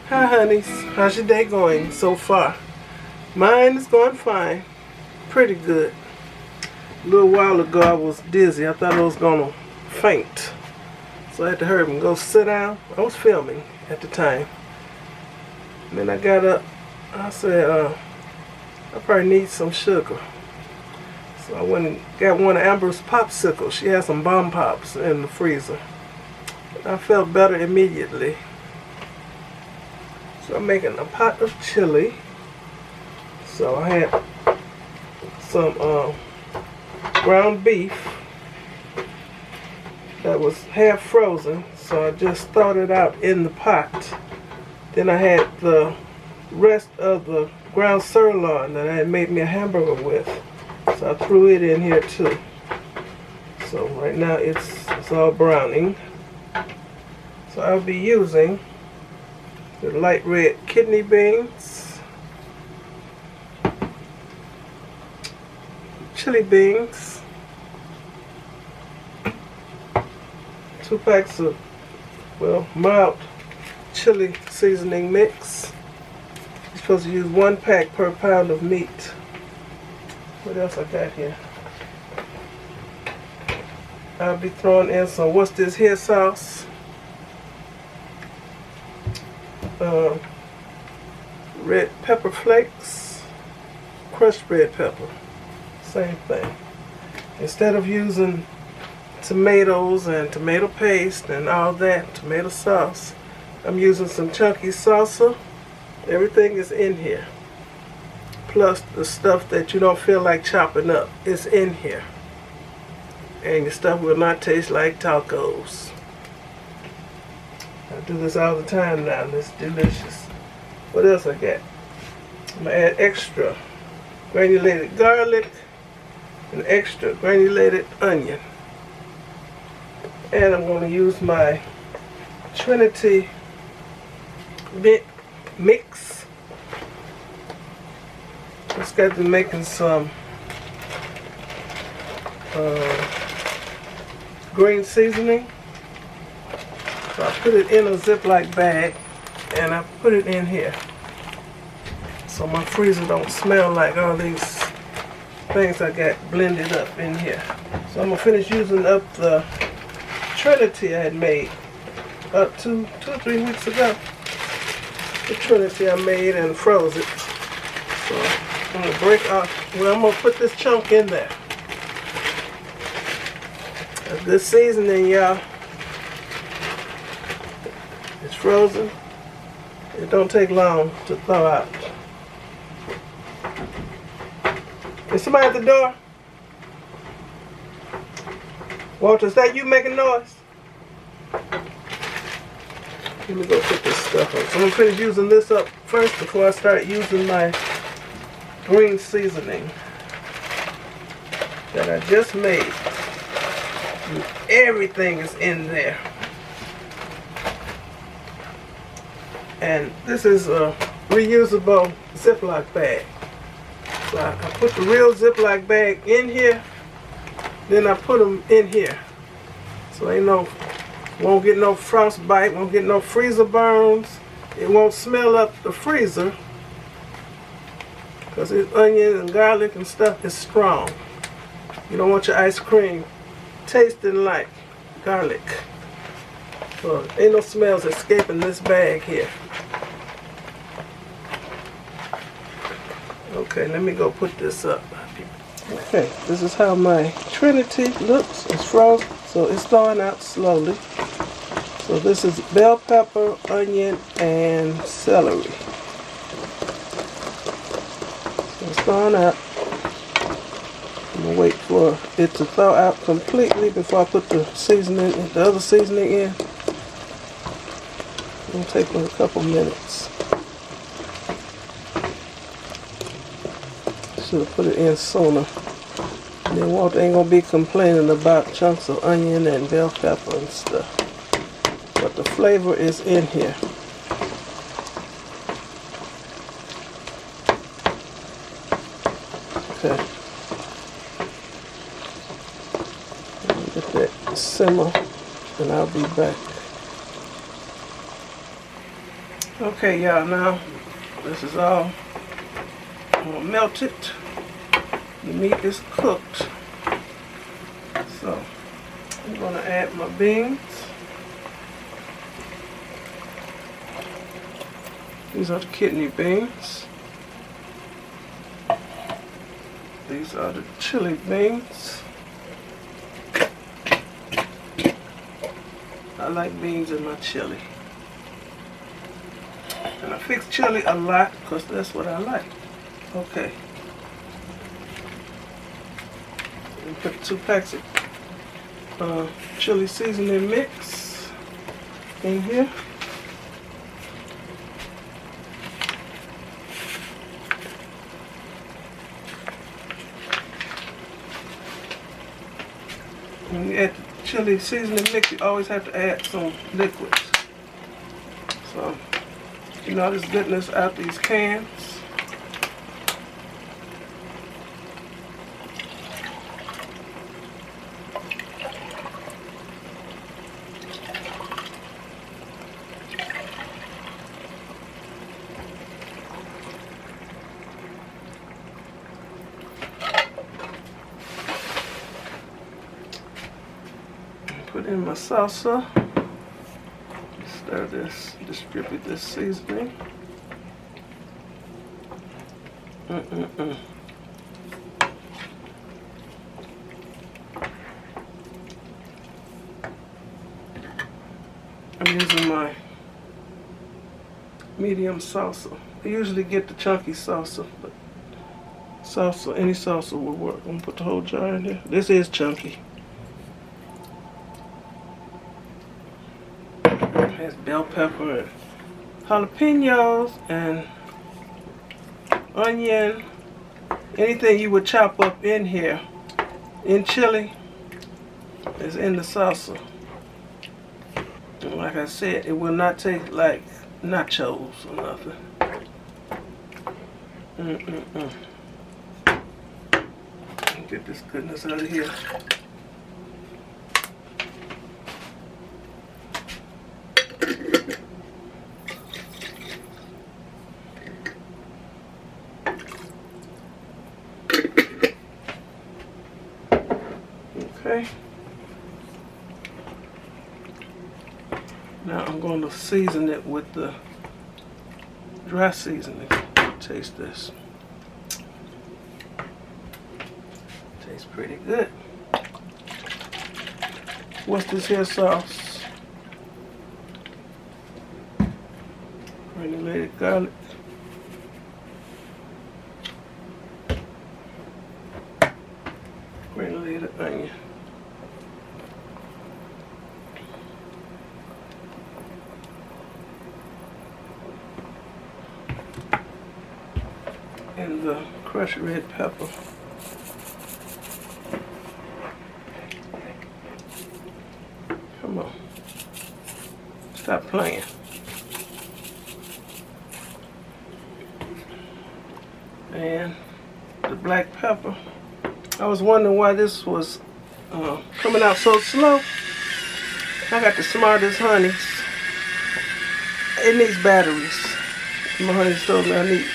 Hi honeys, how's your day going so far? Mine is going fine, pretty good. A little while ago I was dizzy, I thought I was gonna faint. So I had to hurry up and go sit down. I was filming at the time. And then I got up, I said, I probably need some sugar. So I went and got one of Amber's popsicles. She had some bomb pops in the freezer. I felt better immediately. So I'm making a pot of chili. So I had some ground beef that was half frozen. So I just thawed it out in the pot. Then I had the rest of the ground sirloin that I had made me a hamburger with. So I threw it in here too. So right now it's all browning. So I'll be using the light red kidney beans, chili beans, 2 packs of, mild chili seasoning mix. You're supposed to use 1 pack per pound of meat. What else I got here? I'll be throwing in some, what's this here sauce? Red pepper flakes, crushed red pepper, same thing. Instead of using tomatoes and tomato paste and all that, tomato sauce, I'm using some chunky salsa. Everything is in here. Plus the stuff that you don't feel like chopping up is in here. And the stuff will not taste like tacos. I do this all the time now. It's delicious. What else I got? I'm going to add extra granulated garlic and extra granulated onion. And I'm going to use my Trinity mix. Just got to making some green seasoning. So I put it in a Ziploc bag and I put it in here. So my freezer don't smell like all these things I got blended up in here. So I'm gonna finish using up the Trinity I had made about 2 or 3 weeks ago. The Trinity I made and froze it. So I'm gonna break off, I'm gonna put this chunk in there. A good seasoning, y'all. It's frozen. It don't take long to thaw out. Is somebody at the door? Walter, is that you making noise? Let me go put this stuff on. So I'm going to finish using this up first before I start using my green seasoning that I just made. And everything is in there. And this is a reusable Ziploc bag. So I put the real Ziploc bag in here, then I put them in here. So won't get no frostbite, won't get no freezer burns. It won't smell up the freezer because this onion and garlic and stuff is strong. You don't want your ice cream tasting like garlic. So ain't no smells escaping this bag here. Okay, let me go put this up. Okay, this is how my Trinity looks. It's frozen, so it's thawing out slowly. So this is bell pepper, onion, and celery. So it's thawing out. I'm gonna wait for it to thaw out completely before I put the seasoning, the other seasoning in. It'll take me a couple minutes. Should have put it in sooner. And then Walter ain't gonna be complaining about chunks of onion and bell pepper and stuff. But the flavor is in here. Okay. Let me get that simmer and I'll be back. Okay, y'all, now this is all melted. The meat is cooked. So I'm gonna add my beans. These are the kidney beans. These are the chili beans. I like beans in my chili. And I fix chili a lot because that's what I like. Okay. And put 2 packs of chili seasoning mix in here. When you add the chili seasoning mix, you always have to add some liquids. So, you know this goodness out these cans. Put in my salsa. Stir this, distribute this seasoning. I'm using my medium salsa. I usually get the chunky salsa, but salsa, any salsa will work. I'm gonna put the whole jar in here. This is chunky. It has bell pepper and jalapenos and onion. Anything you would chop up in here in chili is in the salsa. And like I said, it will not taste like nachos or nothing. Get this goodness out of here. Okay. Now I'm going to season it with the dry seasoning. Taste this. Tastes pretty good. What's this here sauce? Granulated garlic. Granulated onion. And the crushed red pepper. Come on. Stop playing. And the black pepper. I was wondering why this was coming out so slow. I got the smartest honeys. It needs batteries. My honey told me I need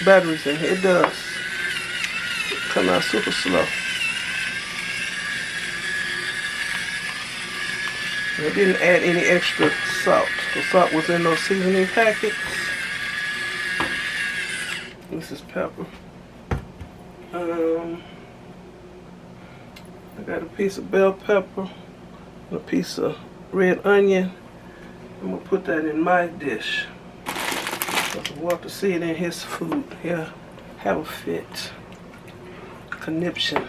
batteries in here. It does. It come out super slow. I didn't add any extra salt. The salt was in those seasoning packets. This is pepper. I got a piece of bell pepper, a piece of red onion. I'm gonna put that in my dish. I want to see it in his food. He'll have a fit. Conniption.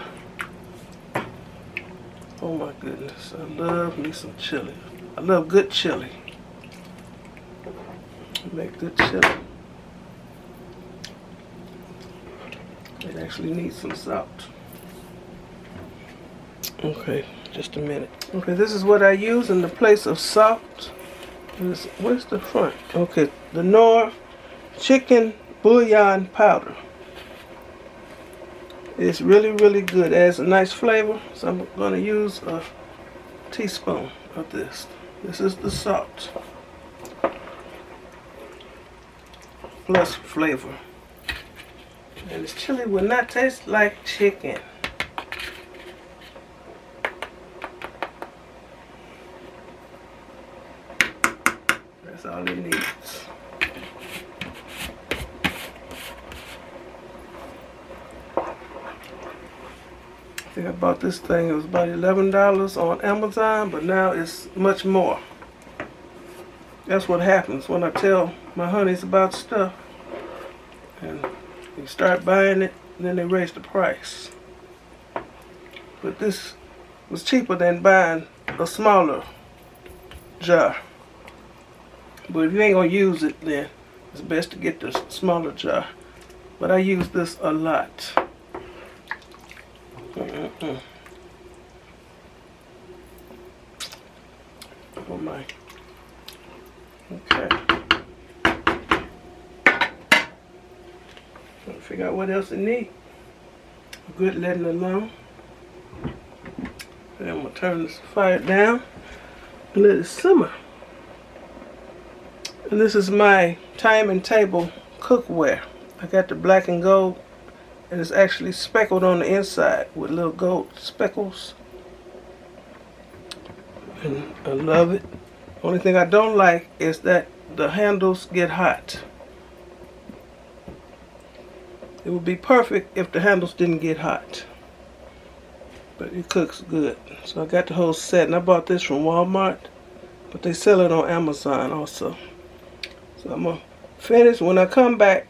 Oh my goodness, I love me some chili. I love good chili. Make good chili. It actually needs some salt. Okay, just a minute. Okay, this is what I use in the place of salt. Where's the front? Okay, the Knorr chicken bouillon powder. It's really, really good. It has a nice flavor. So I'm going to use a teaspoon of this. This is the salt. plus flavor. And this chili will not taste like chicken. That's all it needs. I think I bought this thing, it was about $11 on Amazon, but now it's much more. That's what happens when I tell my honeys about stuff. And you start buying it, and then they raise the price. But this was cheaper than buying a smaller jar. But if you ain't gonna use it, then it's best to get the smaller jar. But I use this a lot. Oh my. Okay. Trying to figure out what else it needs. Good letting it alone. And I'm gonna turn this fire down and let it simmer. And this is my time and table cookware. I got the black and gold, and it's actually speckled on the inside with little gold speckles. And I love it. Only thing I don't like is that the handles get hot. It would be perfect if the handles didn't get hot. But it cooks good. So I got the whole set, and I bought this from Walmart, but they sell it on Amazon also. So I'm gonna finish. When I come back,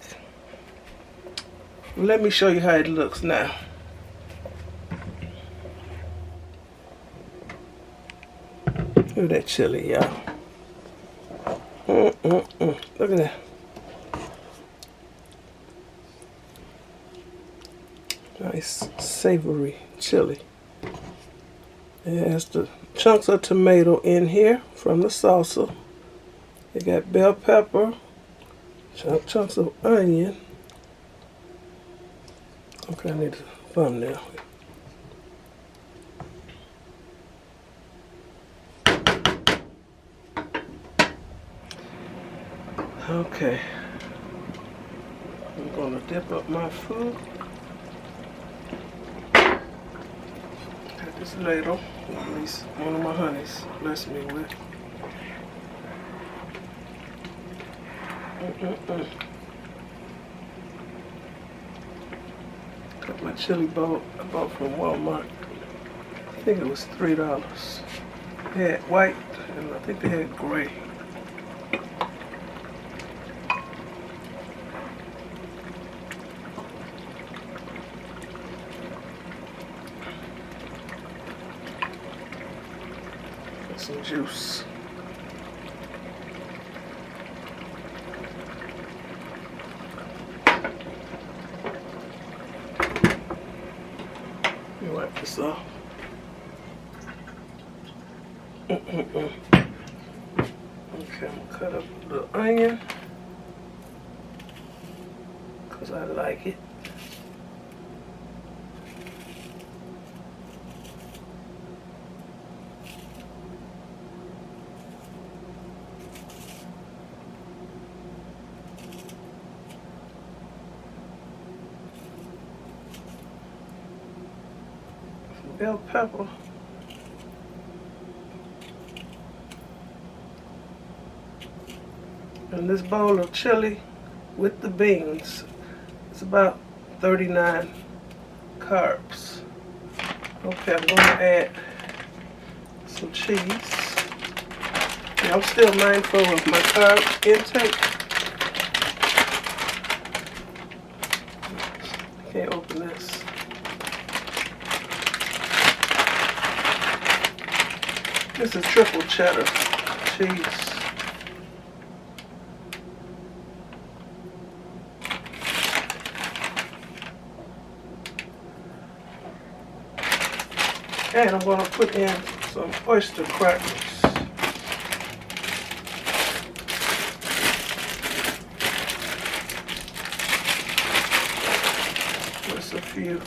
let me show you how it looks now. Look at that chili, y'all. Look at that. Nice savory chili. It has the chunks of tomato in here from the salsa. It got bell pepper, chunks of onion. Okay, I need a thumbnail. Okay, I'm gonna dip up my food. Got this ladle, at least one of my honeys blessed me with. Got my chili bowl I bought from Walmart. I think it was $3. They had white, and I think they had gray. Some juice. Let me wipe this off. Okay, I'm gonna cut up the onion because I like it. Bell pepper. And this bowl of chili with the beans, it's about 39 carbs. Okay, I'm going to add some cheese. And I'm still mindful of my carb intake. Can't open this. This is triple cheddar cheese. And I'm going to put in some oyster crackers. Just a few.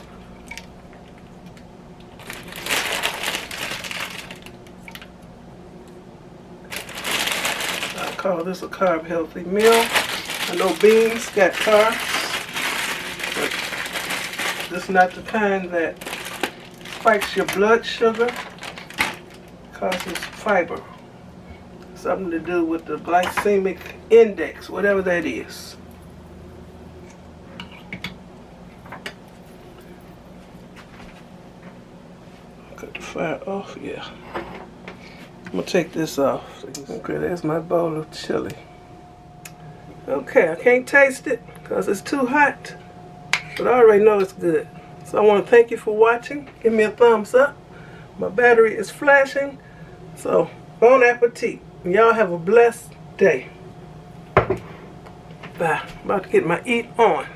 I call this a carb healthy meal. I know beans got carbs, but this is not the kind that spikes your blood sugar, causes fiber. Something to do with the glycemic index, whatever that is. Cut the fire off, yeah. I'm gonna take this off. Okay, there's my bowl of chili. Okay, I can't taste it because it's too hot, but I already know it's good. So I want to thank you for watching. Give me a thumbs up. My battery is flashing, so bon appetit. Y'all have a blessed day. Bye. About to get my eat on.